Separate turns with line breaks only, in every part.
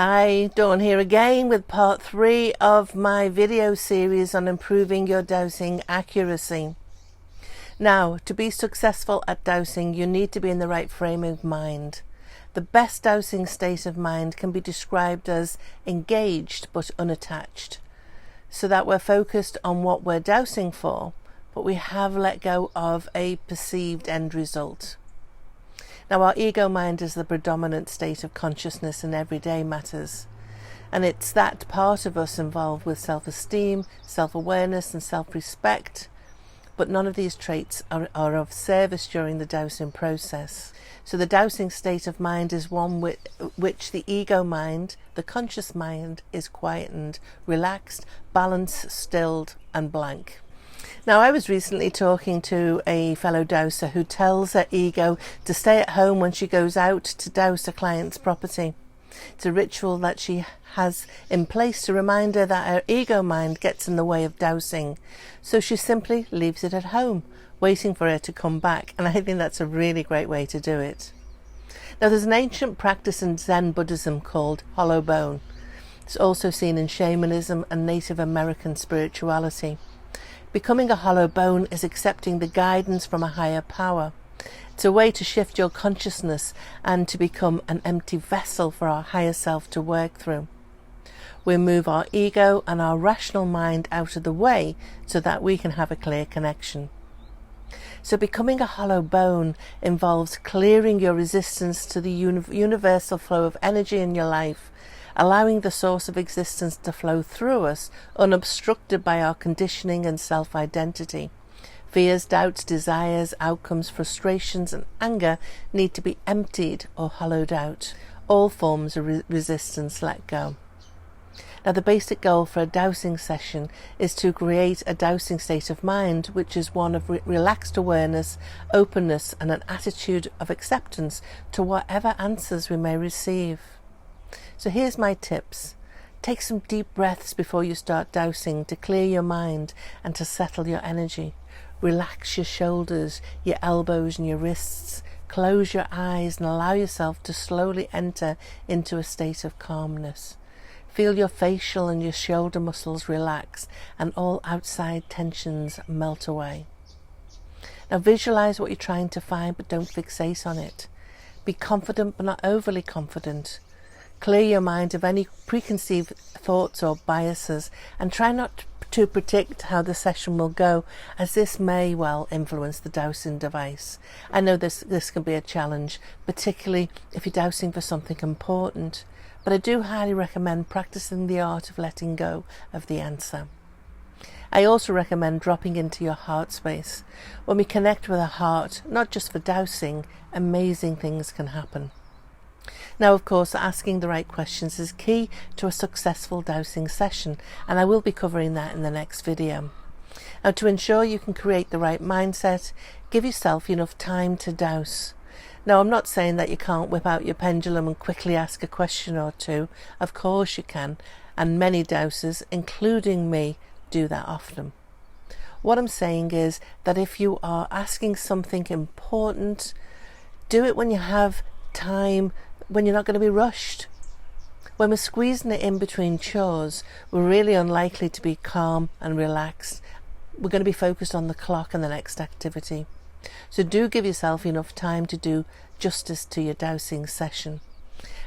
Hi, Dawn here again with part 3 of my video series on improving your dowsing accuracy. Now, to be successful at dowsing, you need to be in the right frame of mind. The best dowsing state of mind can be described as engaged but unattached, so that we're focused on what we're dowsing for, but we have let go of a perceived end result. Now, our ego mind is the predominant state of consciousness in everyday matters, and it's that part of us involved with self-esteem, self-awareness and self-respect, but none of these traits are of service during the dowsing process. So the dowsing state of mind is one which the ego mind, the conscious mind, is quietened, relaxed, balanced, stilled and blank. Now, I was recently talking to a fellow dowser who tells her ego to stay at home when she goes out to douse a client's property. It's a ritual that she has in place to remind her that her ego mind gets in the way of dowsing. So she simply leaves it at home, waiting for her to come back. And I think that's a really great way to do it. Now, there's an ancient practice in Zen Buddhism called hollow bone. It's also seen in shamanism and Native American spirituality. Becoming a hollow bone is accepting the guidance from a higher power. It's a way to shift your consciousness and to become an empty vessel for our higher self to work through. We move our ego and our rational mind out of the way so that we can have a clear connection. So becoming a hollow bone involves clearing your resistance to the universal flow of energy in your life, allowing the source of existence to flow through us, unobstructed by our conditioning and self-identity. Fears, doubts, desires, outcomes, frustrations and anger need to be emptied or hollowed out. All forms of resistance let go. Now, the basic goal for a dowsing session is to create a dowsing state of mind, which is one of relaxed awareness, openness and an attitude of acceptance to whatever answers we may receive. So here's my tips. Take some deep breaths before you start dowsing to clear your mind and to settle your energy. Relax your shoulders, your elbows and your wrists. Close your eyes and allow yourself to slowly enter into a state of calmness. Feel your facial and your shoulder muscles relax and all outside tensions melt away. Now, visualize what you're trying to find, but don't fixate on it. Be confident but not overly confident. Clear your mind of any preconceived thoughts or biases and try not to predict how the session will go, as this may well influence the dowsing device. I know this can be a challenge, particularly if you're dowsing for something important, but I do highly recommend practicing the art of letting go of the answer. I also recommend dropping into your heart space. When we connect with our heart, not just for dowsing, amazing things can happen. Now, of course, asking the right questions is key to a successful dowsing session, and I will be covering that in the next video. Now, to ensure you can create the right mindset, give yourself enough time to dowse. Now, I'm not saying that you can't whip out your pendulum and quickly ask a question or two. Of course you can, and many dowsers, including me, do that often. What I'm saying is that if you are asking something important, do it when you have time, when you're not going to be rushed. When we're squeezing it in between chores, we're really unlikely to be calm and relaxed. We're going to be focused on the clock and the next activity. So do give yourself enough time to do justice to your dowsing session.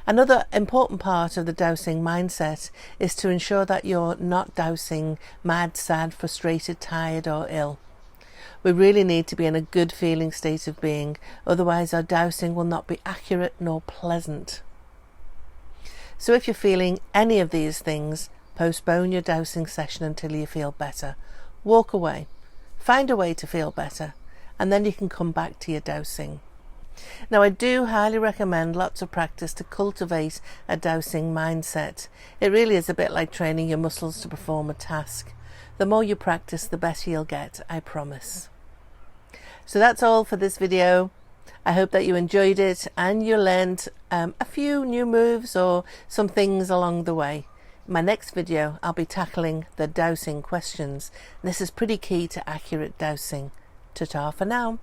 Another important part of the dowsing mindset is to ensure that you're not dowsing mad, sad, frustrated, tired or ill. We really need to be in a good feeling state of being, otherwise our dowsing will not be accurate nor pleasant. So if you're feeling any of these things, postpone your dowsing session until you feel better. Walk away, find a way to feel better, and then you can come back to your dowsing. Now, I do highly recommend lots of practice to cultivate a dowsing mindset. It really is a bit like training your muscles to perform a task. The more you practice, the better you'll get, I promise. So that's all for this video. I hope that you enjoyed it and you learned a few new moves or some things along the way. In my next video, I'll be tackling the dowsing questions. This is pretty key to accurate dowsing. Tatah for now.